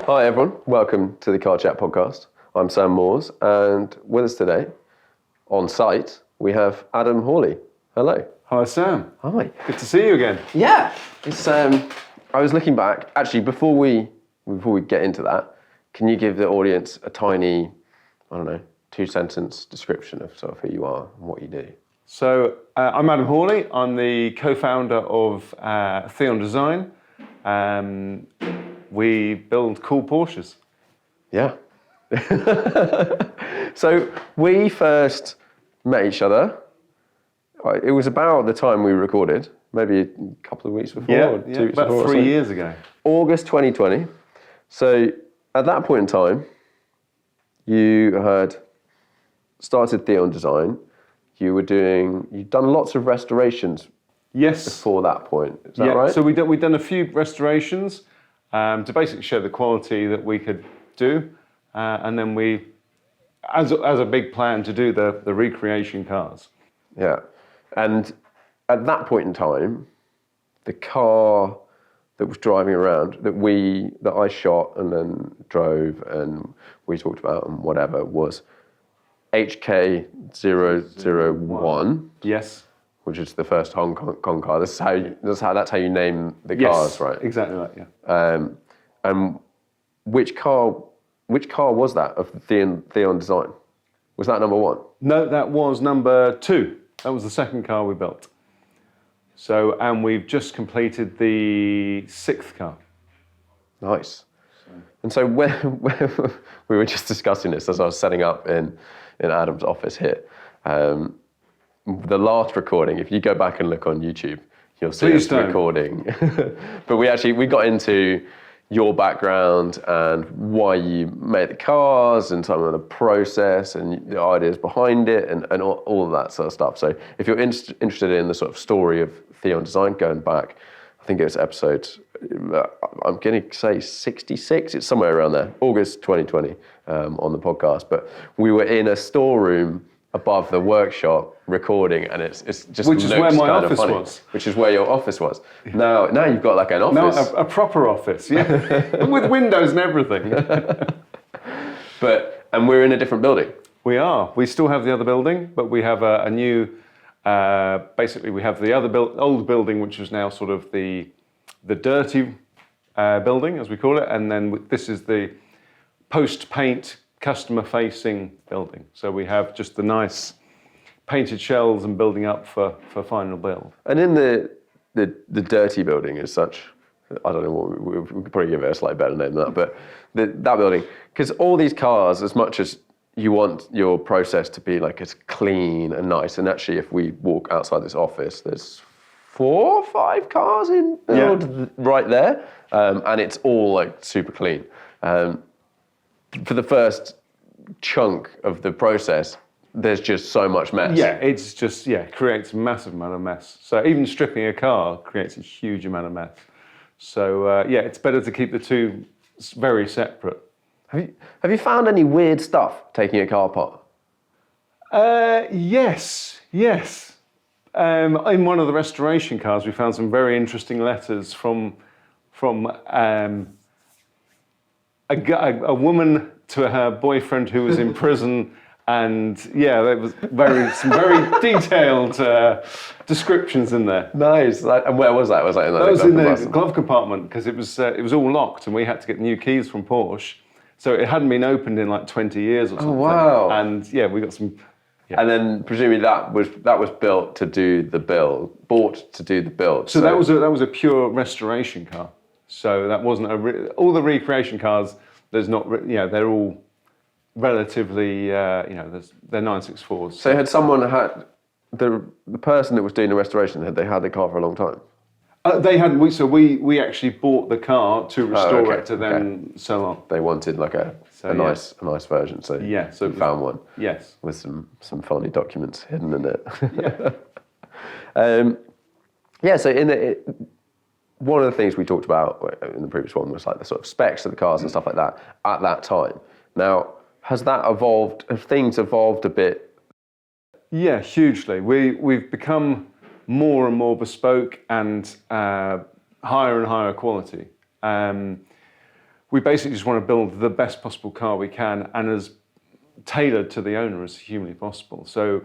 Hi everyone, welcome to the Car Chat podcast. I'm Sam Moores, and with us today, on site, we have Adam Hawley. Hello. Hi Sam. Hi. Good to see you again. Yeah. It's I was looking back. Actually, before we get into that, can you give the audience a tiny, 2-sentence description of sort of who you are and what you do? So I'm Adam Hawley. I'm the co-founder of Theon Design. We build cool Porsches. Yeah. So we first met each other. It was about the time we recorded, maybe a couple of weeks before. Yeah, or 2 weeks about before 3 years ago. August 2020. So at that point in time, you had started Theon Design. You'd done lots of restorations. Yes. Before that point, is that right? So we'd done a few restorations to basically show the quality that we could do, and then we, as a big plan, to do the recreation cars. Yeah, and at that point in time, the car that was driving around that I shot and then drove and we talked about and whatever was HK001. Yes. Which is the first Hong Kong car. That's how you name the cars, right? Exactly right. Yeah. And which car was that of the Theon Design? Was that number one? No, that was number 2. That was the second car we built. So, and we've just completed the 6th car. Nice. And so when we were just discussing this as I was setting up in Adam's office here. The last recording, if you go back and look on YouTube, you'll see us recording. But we got into your background and why you made the cars and some of the process and the ideas behind it and all of that sort of stuff. So if you're interested in the sort of story of Theon Design going back, I think it was episode, I'm going to say 66, it's somewhere around there, August 2020 on the podcast. But we were in a storeroom above the workshop recording, and it's just which is where my office was. Which is where your office was. Now you've got like an office. Now a proper office, yeah, with windows and everything. And we're in a different building. We are. We still have the other building, but we have a new. Basically, we have the other old building, which is now sort of the dirty building, as we call it, and then this is the post-paint customer-facing building. So we have just the nice painted shells and building up for final build. And in the dirty building as such, I don't know, we could probably give it a slightly better name than that, but that building, because all these cars, as much as you want your process to be like as clean and nice, and actually if we walk outside this office, there's 4 or 5 cars in build right there, and it's all like super clean. For the first chunk of the process, there's just so much mess. Yeah, it's just, creates a massive amount of mess. So even stripping a car creates a huge amount of mess. So it's better to keep the two very separate. Have you found any weird stuff taking a car apart? Yes. In one of the restoration cars, we found some very interesting letters from a woman to her boyfriend who was in prison, and there was some very detailed descriptions in there. Nice. And where was that? Was that in that was in the glove compartment, because it was all locked, and we had to get new keys from Porsche, so it hadn't been opened in like 20 years or something. Oh wow! And we got some. Yeah. And then presumably that was built to do the build, bought to do the build. So that was a pure restoration car. So that wasn't all the recreation cars. There's not, they're all relatively, they're 964s. So had someone had the person that was doing the restoration, had they had the car for a long time? They hadn't. We actually bought the car to restore it to then sell on. They wanted like a nice version, so you found one. Yes, with some funny documents hidden in it. So one of the things we talked about in the previous one was like the sort of specs of the cars and stuff like that at that time. Now, has that evolved? Have things evolved a bit? Yeah, hugely. We've become more and more bespoke and higher and higher quality. we basically just want to build the best possible car we can and as tailored to the owner as humanly possible. So,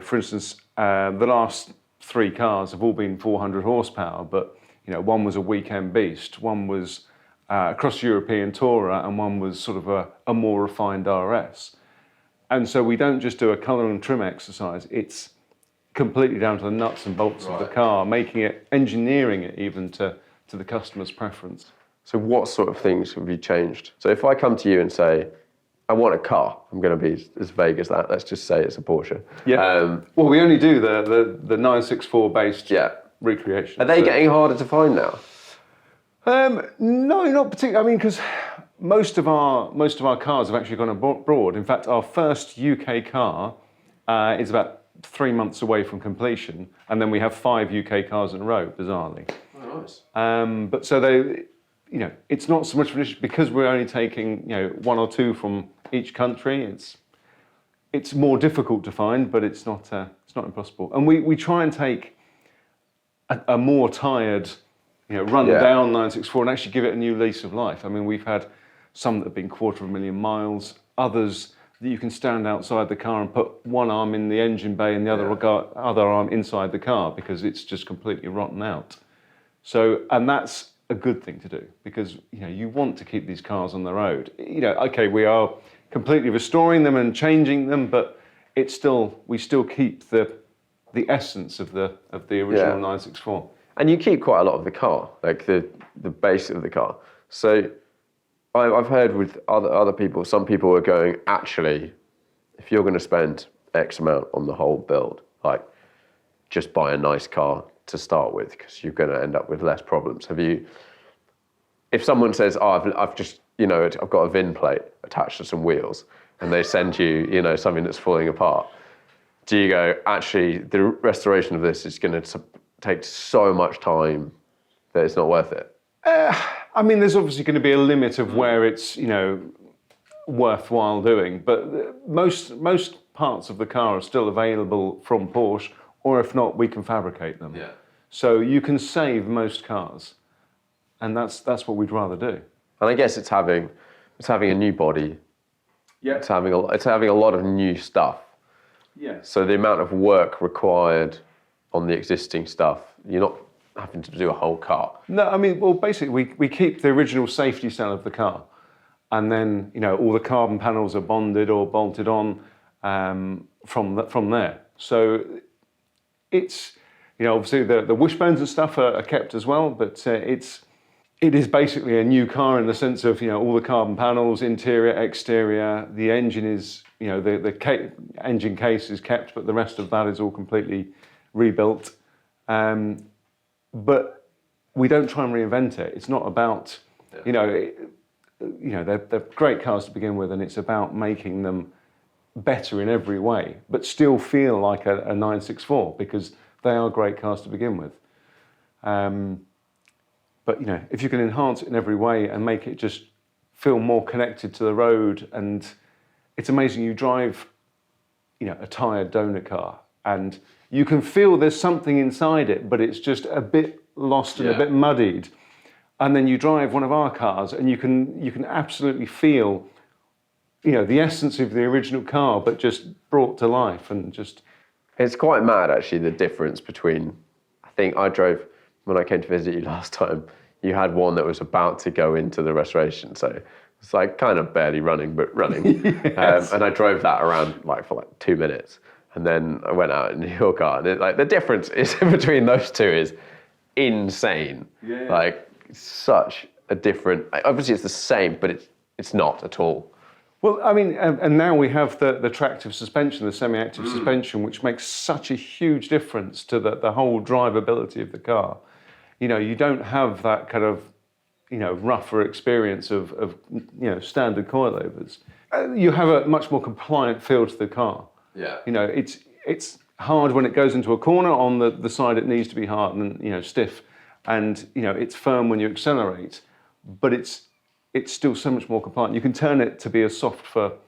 for instance, the last 3 cars have all been 400 horsepower, but one was a weekend beast, one was a cross-European tourer, and one was sort of a more refined RS. And so we don't just do a colour and trim exercise, it's completely down to the nuts and bolts of the car, engineering it even to the customer's preference. So what sort of things have you changed? So if I come to you and say, I want a car, I'm going to be as vague as that. Let's just say it's a Porsche. Yeah. Well, we only do the 964 based recreation. Are they getting harder to find now? No, not particularly. I mean, because most of our cars have actually gone abroad. In fact, our first UK car is about 3 months away from completion, and then we have 5 UK cars in a row, bizarrely. Oh, nice. But so they, it's not so much of an issue because we're only taking 1 or 2 from each country. It's more difficult to find, but it's not impossible. And we try and take a more tired, run down 964 and actually give it a new lease of life. I mean, we've had some that have been 250,000 miles, others that you can stand outside the car and put one arm in the engine bay and the other arm inside the car because it's just completely rotten out. So, and that's a good thing to do because you want to keep these cars on the road. Okay, we are completely restoring them and changing them, but we still keep the essence of the original 964. And you keep quite a lot of the car, like the base of the car. So I've heard with other people, some people are going, actually, if you're going to spend X amount on the whole build, like just buy a nice car to start with because you're going to end up with less problems. If someone says, I've just, I've got a VIN plate attached to some wheels and they send you, something that's falling apart, do you go, actually, the restoration of this is going to take so much time that it's not worth it? I mean, there's obviously going to be a limit of where it's, worthwhile doing, but most parts of the car are still available from Porsche, or if not, we can fabricate them. Yeah. So you can save most cars, and that's what we'd rather do. And I guess it's having a new body. Yeah. It's having a lot of new stuff. Yeah. So the amount of work required on the existing stuff, you're not having to do a whole car. No, I mean, well, basically, we keep the original safety cell of the car, and then all the carbon panels are bonded or bolted on from there. So it's obviously the wishbones and stuff are kept as well, but it is basically a new car in the sense of all the carbon panels, interior, exterior. The engine is the engine case is kept, but the rest of that is all completely rebuilt. But we don't try and reinvent it. It's not about they're great cars to begin with, and it's about making them better in every way, but still feel like a 964 because they are great cars to begin with. But if you can enhance it in every way and make it just feel more connected to the road, and it's amazing. You drive, a tired donor car, and you can feel there's something inside it, but it's just a bit lost and a bit muddied. And then you drive one of our cars, and you can absolutely feel, the essence of the original car, but just brought to life and just. It's quite mad, actually, the difference between. I think I drove when I came to visit you last time. You had one that was about to go into the restoration, so it's like kind of barely running, but running. Yes. And I drove that around for 2 minutes. And then I went out in your car, and the difference is between those two is insane. Yeah. Such a different. Obviously, it's the same, but it's not at all. Well, I mean, and now we have the tractive suspension, the semi-active suspension, which makes such a huge difference to the whole drivability of the car. You don't have that kind of, rougher experience of standard coilovers. You have a much more compliant feel to the car. Yeah. It's hard when it goes into a corner on the side it needs to be hard and stiff, and it's firm when you accelerate, but it's still so much more compliant. You can turn it to be as soft for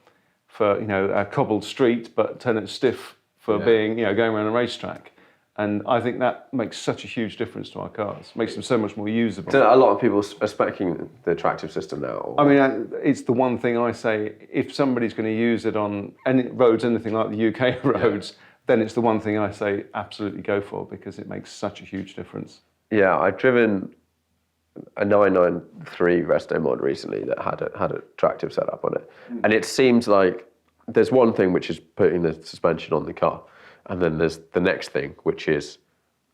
a cobbled street, but turn it stiff for being going around a racetrack, And I think that makes such a huge difference to our cars. Makes them so much more usable. So a lot of people are speccing the attractive system now. I mean, it's the one thing I say, if somebody's going to use it on any roads, anything like the UK roads, then it's the one thing I say absolutely go for, because it makes such a huge difference. Yeah, I've driven a 993 Resto mod recently that had a tractive setup on it. And it seems like there's one thing which is putting the suspension on the car, and then there's the next thing, which is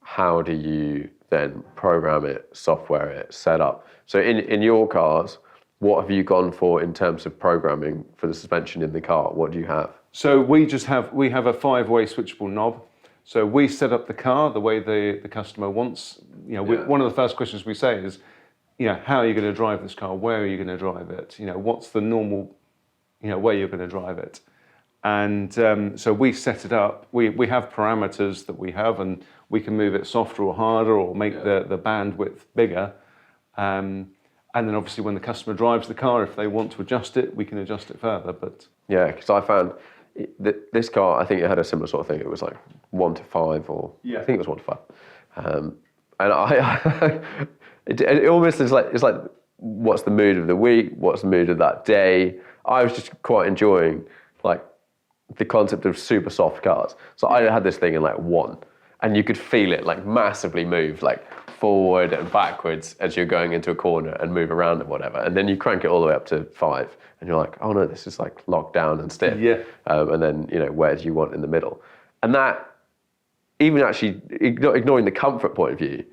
how do you then program it, software it, set up. So in your cars, what have you gone for in terms of programming for the suspension in the car? What do you have? So we have a 5-way switchable knob. So we set up the car the way the customer wants. One of the first questions we say is, how are you going to drive this car? Where are you going to drive it? What's the normal, way you're going to drive it? And so we set it up. We have parameters that we have, and we can move it softer or harder, or make the bandwidth bigger. And then obviously when the customer drives the car, if they want to adjust it, we can adjust it further. But yeah, because I found this car, I think it had a similar sort of thing. It was like 1 to 5, or I think it was 1 to 5. And it almost is like, it's like, what's the mood of the week? What's the mood of that day? I was just quite enjoying like the concept of super soft cars. So I had this thing in like 1, and you could feel it like massively move like forward and backwards as you're going into a corner and move around and whatever. And then you crank it all the way up to 5, and you're like, oh no, this is like locked down and stiff. Yeah. And then, where do you want in the middle? And that, even actually ignoring the comfort point of view,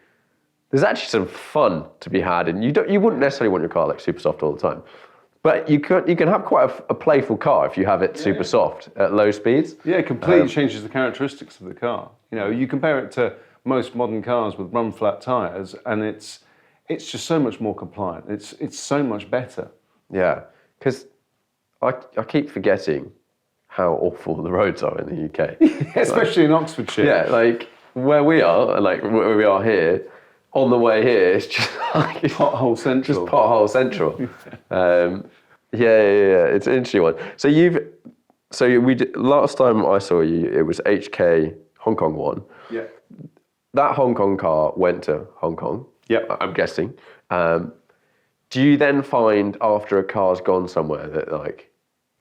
there's actually some fun to be had. And you wouldn't necessarily want your car like super soft all the time. But you can have quite a playful car if you have it super soft at low speeds. Yeah, it completely changes the characteristics of the car. You compare it to most modern cars with run flat tyres, and it's just so much more compliant. It's so much better. Yeah, because I keep forgetting how awful the roads are in the UK. Especially in Oxfordshire. Yeah, like where we are, like where we are here, on the way here, it's just like Pothole central. Just pothole central. Yeah. It's an interesting one. So we did, last time I saw you, it was HK Hong Kong one. Yeah. That Hong Kong car went to Hong Kong. Yeah. I'm guessing. Do you then find after a car's gone somewhere that like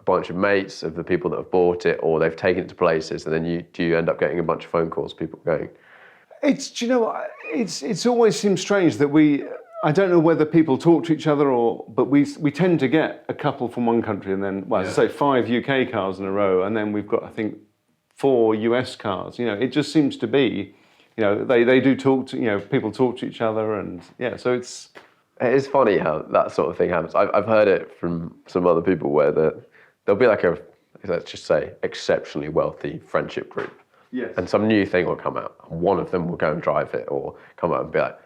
a bunch of mates of the people that have bought it, or they've taken it to places, and then do you end up getting a bunch of phone calls, people going? It's always seemed strange that I don't know whether people talk to each other but we tend to get a couple from one country, and then, as I say, 5 UK cars in a row, and then we've got, I think, 4 US cars. It just seems to be, they do talk to, people talk to each other, and so it's... It is funny how that sort of thing happens. I've heard it from some other people where there'll be like let's just say, exceptionally wealthy friendship group. Yes. And some new thing will come out. One of them will go and drive it, or come out and be like,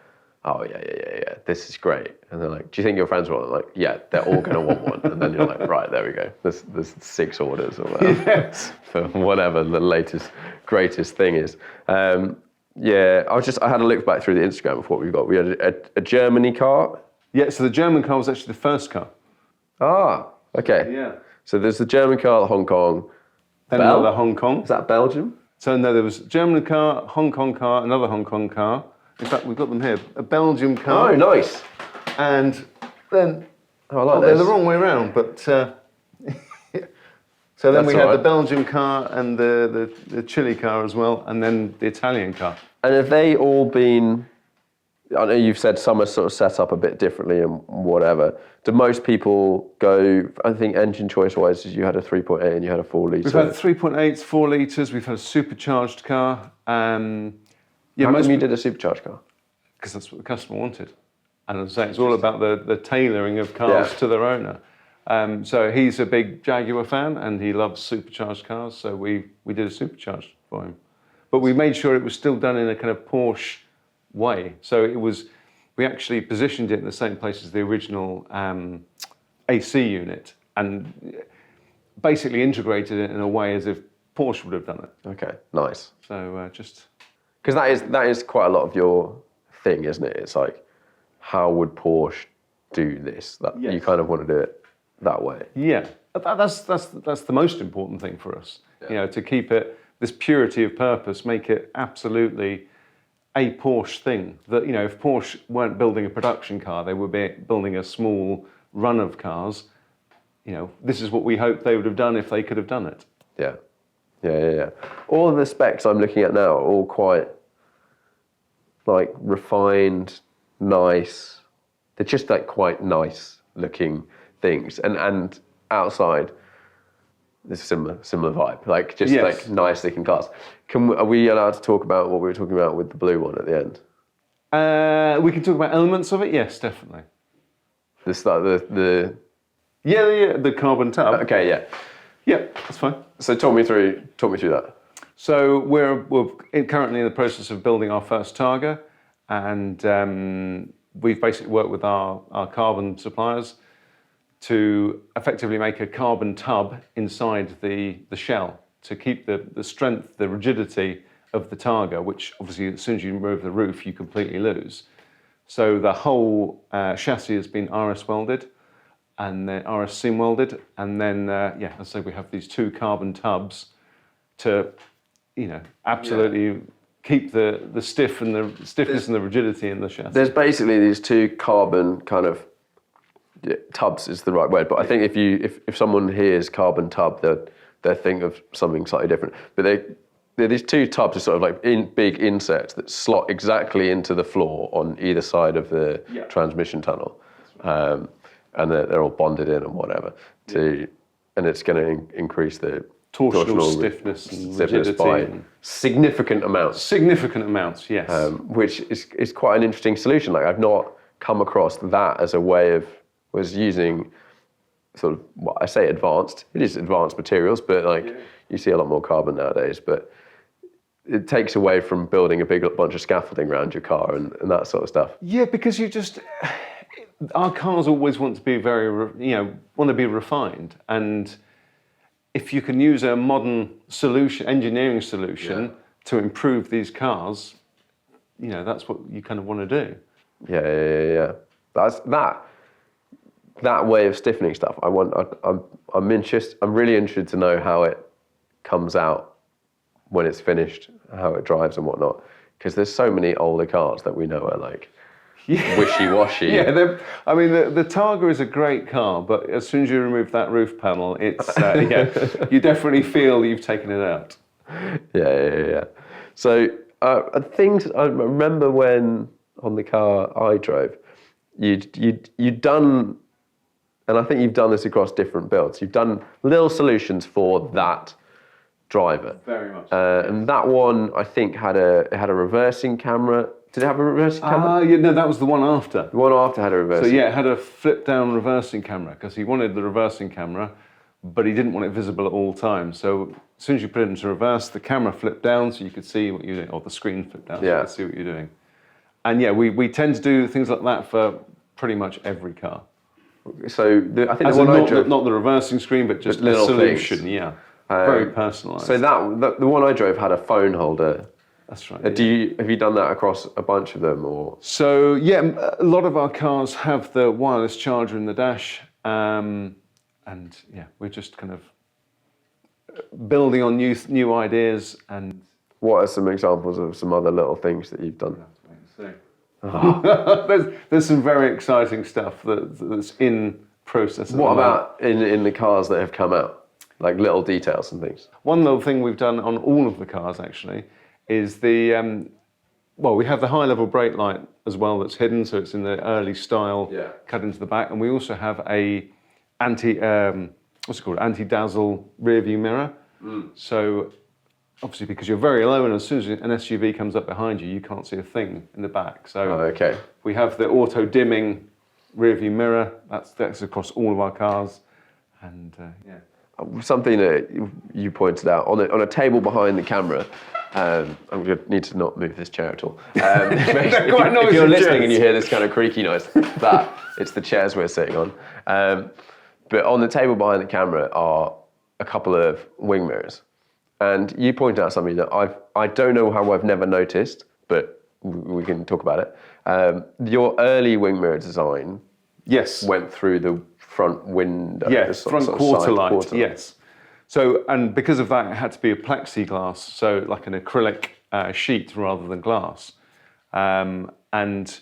oh, yeah, this is great. And they're like, do you think your friends want it? Like, yeah, they're all going to want one. And then you're like, right, there we go. There's 6 orders or whatever. Yes. For whatever the latest, greatest thing is. I had a look back through the Instagram of what we've got. We had a Germany car. Yeah, so the German car was actually the first car. Ah, okay. Yeah. So there's the German car, Hong Kong. Then another Hong Kong. Is that Belgium? So no, there was German car, Hong Kong car, another Hong Kong car. In fact, we've got them here. A Belgium car. Oh, nice. And then, this. They're the wrong way around, but... so then we had the Belgium car and the Chile car as well, and then the Italian car. And have they all been... I know you've said some are sort of set up a bit differently and whatever. Do most people go... I think engine choice-wise, you had a 3.8 and you had a 4 litre. We've had 3.8s, 4 litres. We've had a supercharged car. How come you did a supercharged car? Because that's what the customer wanted. And as I say, it's all about the tailoring of cars to their owner. So he's a big Jaguar fan, and he loves supercharged cars, so we did a supercharged for him. But we made sure it was still done in a kind of Porsche way. So we actually positioned it in the same place as the original AC unit, and basically integrated it in a way as if Porsche would have done it. Okay, nice. So just... Because that is quite a lot of your thing, isn't it? It's like, how would Porsche do this? Yes. You kind of want to do it that way. Yeah, that's the most important thing for us. To keep it this purity of purpose make it absolutely a Porsche thing. That, you know, if Porsche weren't building a production car, they would be building a small run of cars. You know, this is what we hoped they would have done if they could have done it. Yeah. All of the specs I'm looking at now are all quite like refined, nice. They're just like quite nice looking things, and outside there's a similar vibe, like just like nice looking cars. Are we allowed to talk about what we were talking about with the blue one at the end? We can talk about elements of it. Yes, definitely. The the carbon tub. Okay, Yeah, that's fine. So talk me through that. So we're currently in the process of building our first Targa, and we've basically worked with our carbon suppliers to effectively make a carbon tub inside the shell to keep the strength, the rigidity of the Targa, which obviously as soon as you remove the roof, you completely lose. So the whole chassis has been RS welded and then RS seam welded, and then as I say, we have these two carbon tubs to, absolutely keep the stiffness and the rigidity in the chassis. There's basically these two carbon kind of tubs is the right word, but I think if someone hears carbon tub, they'll think of something slightly different. But they're these two tubs are sort of like big insets that slot exactly into the floor on either side of the transmission tunnel. And they're all bonded in and whatever and it's going to increase the torsional stiffness and rigidity by significant amounts. Significant amounts, yes. Which is quite an interesting solution. Like I've not come across that as a way of was using sort of what I say advanced. It is advanced materials, but you see a lot more carbon nowadays. But it takes away from building a big bunch of scaffolding around your car and that sort of stuff. Yeah, because our cars always want to be want to be refined, and if you can use a modern engineering solution to improve these cars, that's what you kind of want to do. Yeah. That's that way of stiffening stuff. I'm really interested to know how it comes out when it's finished, how it drives and whatnot, because there's so many older cars that we know are like wishy-washy. Yeah, the Targa is a great car, but as soon as you remove that roof panel, it's you definitely feel you've taken it out. Yeah. So things I remember when on the car I drove, you'd done, and I think you've done this across different builds. You've done little solutions for that driver. Very much. And that one I think had a reversing camera. Did it have a reversing camera? No, that was the one after. The one after had a reversing. So it had a flip-down reversing camera because he wanted the reversing camera, but he didn't want it visible at all times. So as soon as you put it into reverse, the camera flipped down so you could see what you're doing, or the screen flipped down so you could see what you're doing. And we tend to do things like that for pretty much every car. So I think the one not the reversing screen, but just a solution. Things. Very personalised. So the one I drove had a phone holder. That's right. Have you done that across a bunch of them, or? So a lot of our cars have the wireless charger in the dash, and we're just kind of building on new ideas. And what are some examples of some other little things that you've done? There's some very exciting stuff that's in process. What about in the cars that have come out, like little details and things? One little thing we've done on all of the cars actually is we have the high-level brake light as well that's hidden, so it's in the early style cut into the back, and we also have a anti-dazzle rear view mirror. So obviously because you're very low, and as soon as an SUV comes up behind you, you can't see a thing in the back. So we have the auto dimming rear view mirror. That's across all of our cars, and Something that you pointed out on a table behind the camera. I'm going to need to not move this chair at all. If you're listening and you hear this kind of creaky noise, it's the chairs we're sitting on. But on the table behind the camera are a couple of wing mirrors. And you pointed out something that I don't know how I've never noticed, but we can talk about it. Your early wing mirror design went through the front window. Yes, front quarter light, yes. So, and because of that, it had to be a plexiglass, so like an acrylic sheet rather than glass. And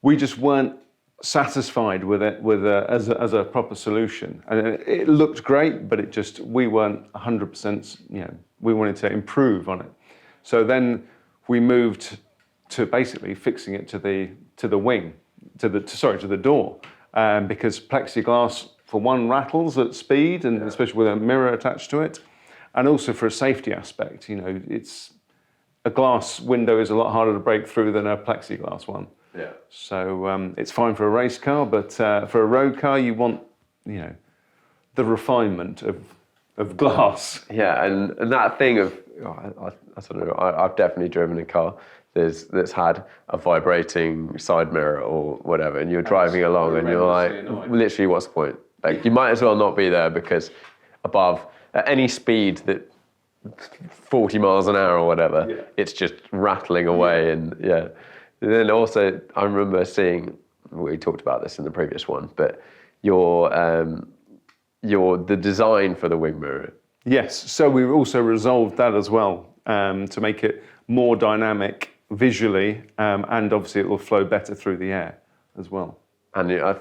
we just weren't satisfied with it as a proper solution. And it looked great, but we weren't 100%, we wanted to improve on it. So then we moved to basically fixing it to the wing, to the door, because plexiglass, for one, rattles at speed, and especially with a mirror attached to it, and also for a safety aspect. It's a glass window is a lot harder to break through than a plexiglass one. Yeah. So it's fine for a race car, but for a road car, you want the refinement of glass. Yeah, and that thing of I don't know. I've definitely driven a car that's had a vibrating side mirror or whatever, and you're driving along and you're like, literally, what's the point? Like, you might as well not be there, because at any speed that 40 miles an hour or whatever, it's just rattling away. And then also I remember seeing, we talked about this in the previous one, but the design for the wing mirror. Yes, so we also resolved that as well, to make it more dynamic visually, and obviously it will flow better through the air as well. And I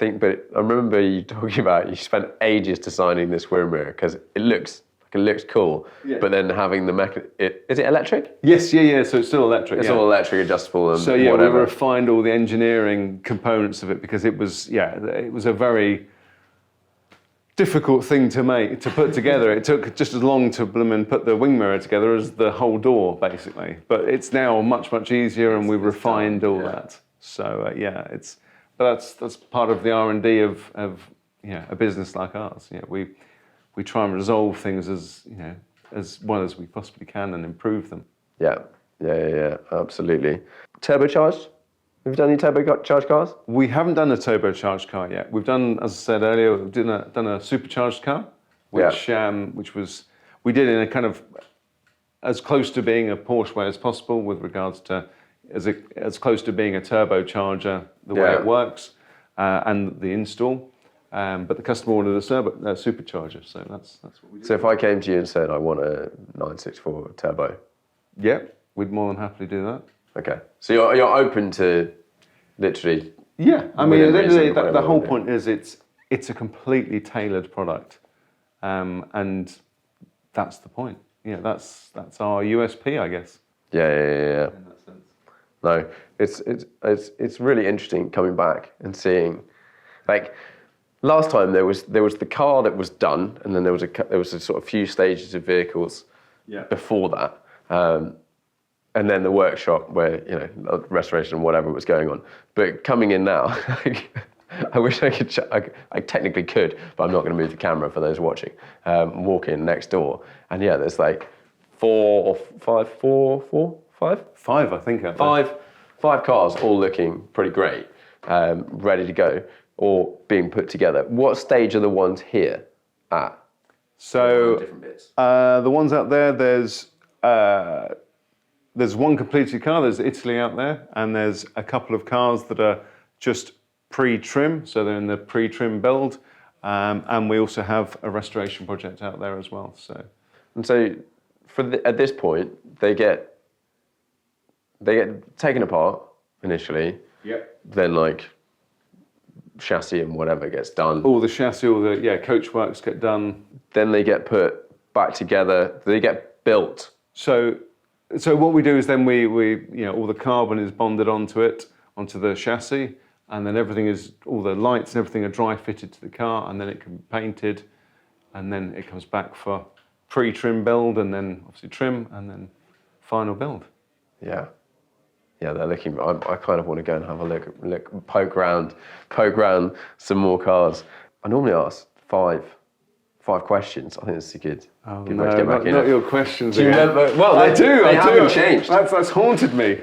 remember you talking about, you spent ages designing this wing mirror because it looks cool, but then having the is it electric? Yes, yeah. So it's still electric. It's all electric, adjustable, and so whatever. We refined all the engineering components of it, because it was a very difficult thing to put together. It took just as long to put the wing mirror together as the whole door, basically. But it's now much easier, and we've refined all that. So that's part of the R&D of a business like ours. We try and resolve things as well as we possibly can and improve them. Yeah, absolutely. Turbocharged? Have you done any turbocharged cars? We haven't done a turbocharged car yet. We've done, as I said earlier, we've done a supercharged car, which was we did in a kind of as close to being a Porsche way as possible, with regards to as close to being a turbocharger, the way it works, and the install. But the customer wanted a supercharger, so that's what we did. So if I came to you and said I want a 964 turbo, we'd more than happily do that. Okay, so you're open to literally. Yeah, I mean, at the end of the day, the whole point is it's a completely tailored product, and that's the point. That's our USP, I guess. Yeah. In that sense. No, it's really interesting coming back and seeing, like, last time there was the car that was done, and then there was a sort of few stages of vehicles before that. And then the workshop where, restoration and whatever was going on. But coming in now, I wish I could, I technically could, but I'm not going to move the camera for those watching. Walk in next door, and there's like five, I think. Five cars all looking pretty great, ready to go, or being put together. What stage are the ones here at? So, different bits. The ones out there, there's one completed car, there's Italy out there, and there's a couple of cars that are just pre-trim, so they're in the pre-trim build, and we also have a restoration project out there as well. So at this point, they get taken apart initially. Then like chassis and whatever gets done. All the chassis, all the coach works get done. Then they get put back together. They get built. So what we do is then we all the carbon is bonded onto the chassis, and then all the lights and everything are dry fitted to the car, and then it can be painted, and then it comes back for pre-trim build, and then obviously trim, and then final build. Yeah, they're looking. I kind of want to go and have a look, poke around some more cars. I normally ask five questions. I think this is good. Oh, good no, way to get back in. Not your questions. Do you remember? Well, I do. They haven't changed. That's haunted me.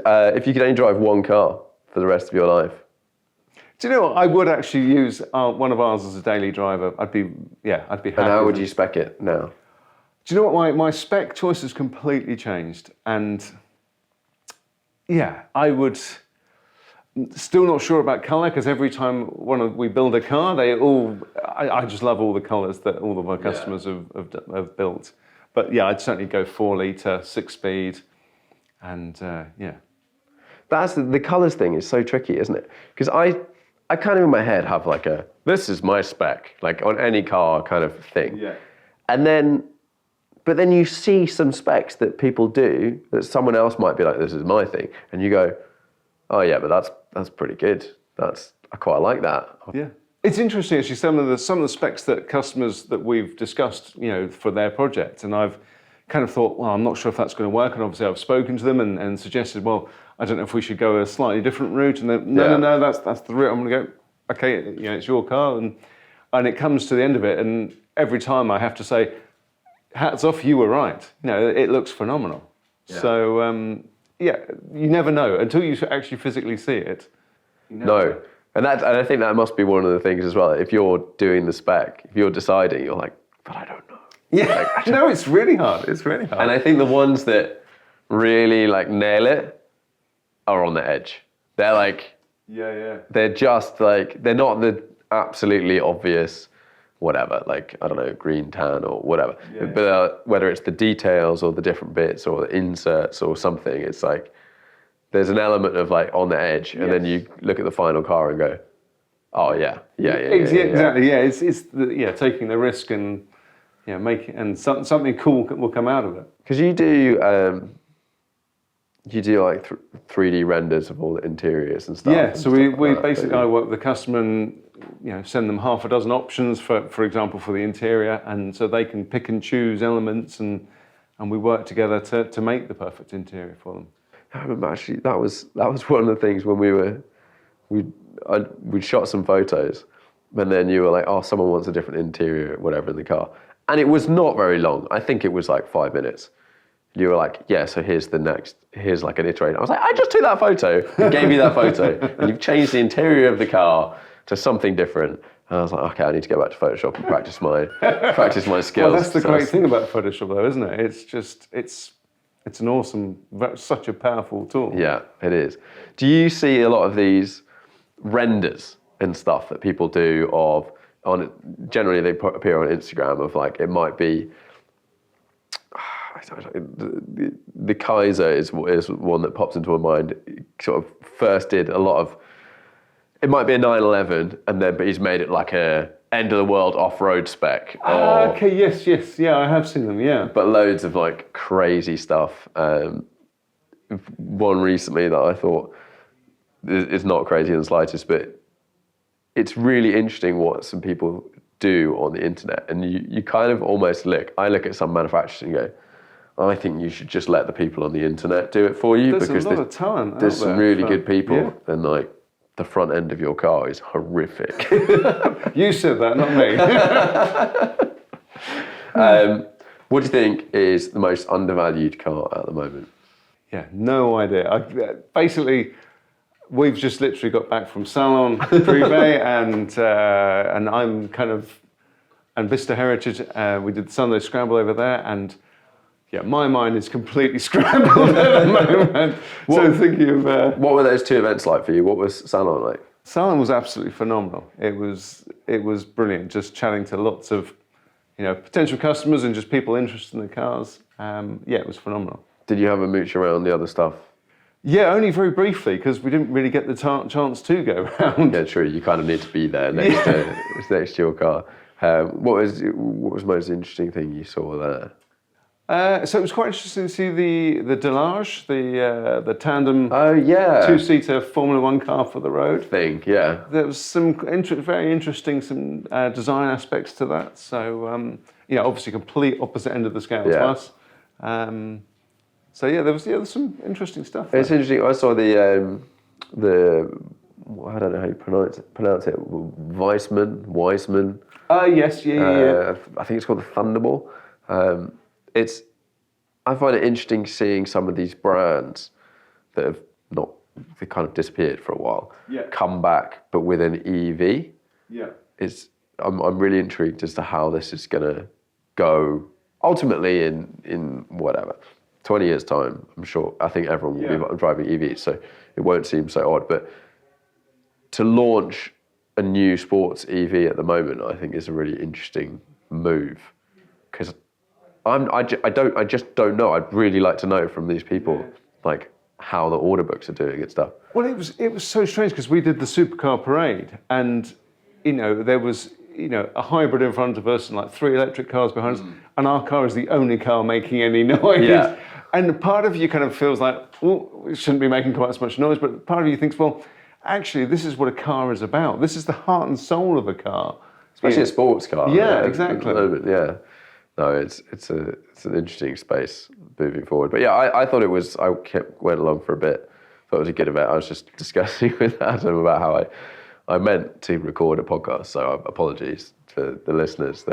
If you could only drive one car for the rest of your life. Do you know what? I would actually use one of ours as a daily driver. I'd be happy. And how would you spec it now? Do you know what? My spec choice has completely changed, and I would. Still not sure about colour, because every time we build a car, I just love all the colours that all of our customers have built. But yeah, I'd certainly go 4 litre, 6-speed, and yeah. That's the colours thing is so tricky, isn't it? Because I kind of in my head have like this is my spec, like on any car kind of thing. Yeah. But then you see some specs that people do that someone else might be like, this is my thing, and you go, oh yeah, but that's pretty good. I quite like that. Yeah, it's interesting actually. Some of the specs that customers that we've discussed, for their project, and I've kind of thought, well, I'm not sure if that's going to work. And obviously, I've spoken to them and suggested, well, I don't know if we should go a slightly different route. And then no, that's the route I'm going to go. Okay, it's your car, and it comes to the end of it, and every time I have to say, hats off, you were right. It looks phenomenal. Yeah. So. Yeah, you never know until you actually physically see it. No, and I think that must be one of the things as well. If you're doing the spec, if you're deciding, you're like, but I don't know. Yeah, no, it's really hard. It's really hard. And I think the ones that really like nail it are on the edge. They're like, they're just like, they're not the absolutely obvious whatever, like, I don't know, green, tan or whatever. Yeah. But whether it's the details or the different bits or the inserts or something, it's like, there's an element of like on the edge, and then you look at the final car and go, oh yeah. Exactly, yeah. It's taking the risk and making, and something cool will come out of it. Because you do like 3D renders of all the interiors and stuff. Yeah, so we basically, I work with the customer and send them half a dozen options for example, for the interior, and so they can pick and choose elements, and we work together to make the perfect interior for them. I remember actually that was one of the things when we shot some photos, and then you were like, oh, someone wants a different interior, whatever, in the car, and it was not very long. I think it was like 5 minutes. You were like, yeah, so here's like an iteration. I was like, I just took that photo and gave you that photo, and you've changed the interior of the car to something different. And I was like, okay, I need to go back to Photoshop and practice my skills. Well, that's the great thing about Photoshop, though, isn't it? It's just, it's an awesome, such a powerful tool. Yeah, it is. Do you see a lot of these renders and stuff that people do generally they appear on Instagram of like, it might be, the Kaiser is one that pops into my mind. Sort of first did a lot of, it might be a 911, but he's made it like a end of the world off-road spec. Okay, yes, yeah, I have seen them, yeah. But loads of like crazy stuff. One recently that I thought is not crazy in the slightest, but it's really interesting what some people do on the internet, and you kind of almost I look at some manufacturers and go, I think you should just let the people on the internet do it for you. There's a lot of talent. There's some really good people, and like the front end of your car is horrific. You said that, not me. What do you think is the most undervalued car at the moment? Yeah, no idea. Basically, we've just literally got back from Salon Privé, and I'm kind of, and Vista Heritage. We did the Sunday Scramble over there, and yeah, my mind is completely scrambled at the moment. So thinking of what were those two events like for you? What was Salon like? Salon was absolutely phenomenal. It was brilliant. Just chatting to lots of potential customers and just people interested in the cars. Yeah, it was phenomenal. Did you have a mooch around the other stuff? Yeah, only very briefly, because we didn't really get the chance to go around. Yeah, true. You kind of need to be there next to your car. What was the most interesting thing you saw there? So it was quite interesting to see the Delage, the tandem two-seater Formula One car for the road thing. Yeah, there was some very interesting design aspects to that. So obviously complete opposite end of the scale to us. So yeah, there was some interesting stuff. It's interesting. I saw the I don't know how you pronounce it. Weissman. Yes, yeah. I think it's called the Thunderball. I find it interesting seeing some of these brands that have they kind of disappeared for a while, come back, but with an EV. Yeah. I'm really intrigued as to how this is going to go ultimately in whatever, 20 years time, I'm sure. I think everyone will be driving EVs, so it won't seem so odd. But to launch a new sports EV at the moment, I think is a really interesting move, because I just don't know. I'd really like to know from these people, like how the order books are doing and stuff. Well, it was so strange because we did the supercar parade, and there was a hybrid in front of us and like 3 electric cars behind us, and our car is the only car making any noise. Yeah. And part of you kind of feels like, well, it shouldn't be making quite as much noise, but part of you thinks, well, actually, this is what a car is about. This is the heart and soul of a car, especially a sports car. Yeah, exactly. Yeah. No, it's an interesting space moving forward. But yeah, I thought it was. Went along for a bit. Thought it was a good event. I was just discussing with Adam about how I meant to record a podcast. So apologies to the listeners.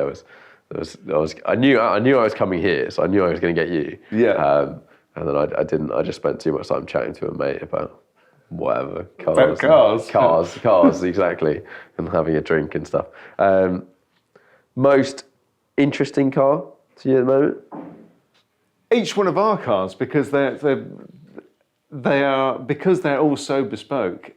I knew I was coming here, so I knew I was going to get you. Yeah. And then I didn't. I just spent too much time chatting to a mate about whatever cars, exactly, and having a drink and stuff. Most interesting car to you at the moment? Each one of our cars, because they're all so bespoke.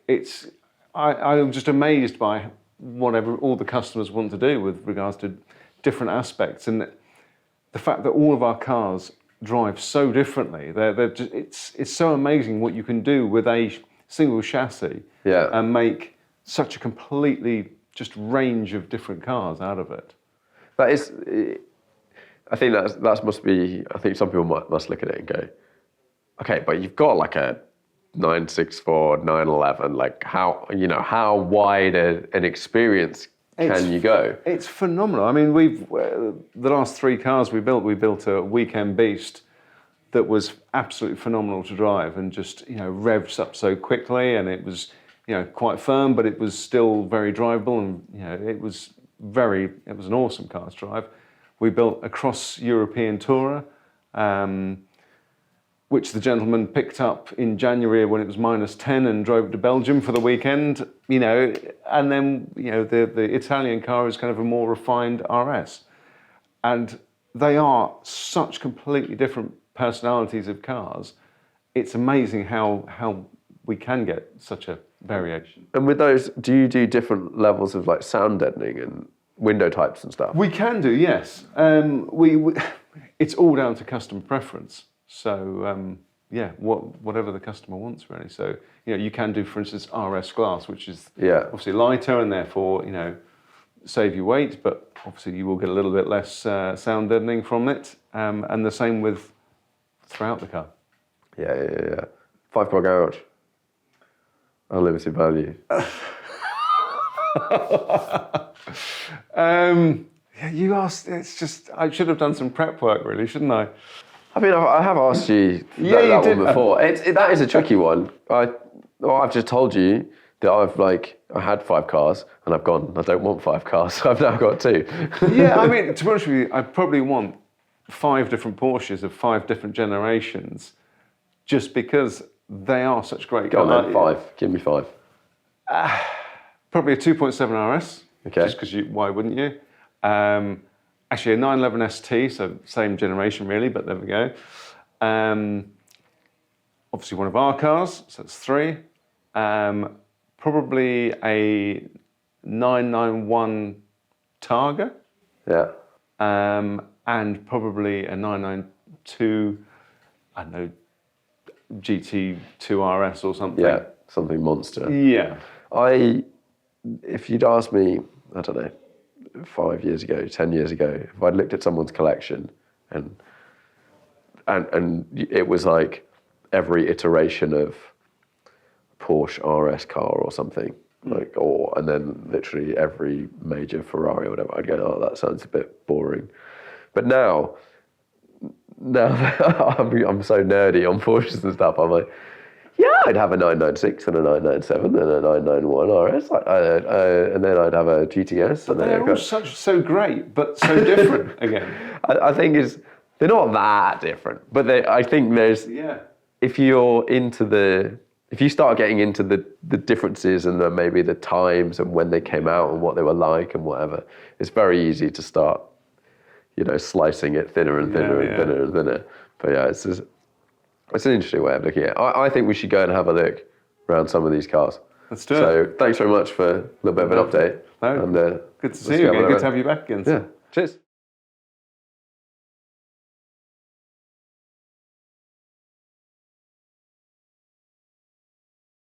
I'm just amazed by whatever all the customers want to do with regards to different aspects, and the fact that all of our cars drive so differently. It's so amazing what you can do with a single chassis, and make such a completely just range of different cars out of it. That is, I think that must be. I think some people must look at it and go, okay, but you've got like a 964, 911. Like how wide an experience can you go? It's phenomenal. I mean, the last 3 cars we built a weekend beast that was absolutely phenomenal to drive, and just revs up so quickly, and it was quite firm, but it was still very drivable, and it was an awesome car to drive. We built a cross-European tourer, which the gentleman picked up in January when it was -10 and drove to Belgium for the weekend, and then, the Italian car is kind of a more refined RS. And they are such completely different personalities of cars. It's amazing how we can get such a variation. And with those, do you do different levels of like sound deadening and window types and stuff? We can do, yes. It's all down to customer preference. So whatever the customer wants, really. So you can do, for instance, RS glass, which is obviously lighter and therefore save you weight, but obviously you will get a little bit less sound deadening from it. And the same with throughout the car. Yeah. 5-car garage. Unlimited value. You asked. It's just I should have done some prep work, really, shouldn't I? I mean, I have asked you that one before. That is a tricky one. I've just told you that I had 5 cars and I've gone, I don't want 5 cars, so I've now got 2. Yeah, I mean, to be honest with you, I probably want 5 different Porsches of 5 different generations, just because they are such great cars. Go on then, 5. Give me 5. Probably a 2.7 RS. Okay. Just because why wouldn't you? Actually, a 911 ST, so same generation really, but there we go. Obviously, one of our cars, so that's 3. Probably a 991 Targa. Yeah. And probably a 992, I don't know, GT2 RS or something. Yeah, something monster. Yeah. If you'd asked me, I don't know, 5 years ago, 10 years ago, if I'd looked at someone's collection and it was like every iteration of Porsche RS car or something, and then literally every major Ferrari or whatever, I'd go, oh, that sounds a bit boring. But now that I'm so nerdy on Porsches and stuff, I'm like, yeah, I'd have a 996 and a 997 and a 991 RS, and then I'd have a GTS. But they're all so great, but so different again. I think they're not that different, but I think there's, if you start getting into the differences and maybe the times and when they came out and what they were like and whatever, it's very easy to start, slicing it thinner and thinner and thinner and thinner. But yeah, it's an interesting way of looking at it. I think we should go and have a look around some of these cars. Let's do it. So thanks very much for a little bit of an update. No, And good to see you again. Good to have you back again. Yeah. Cheers.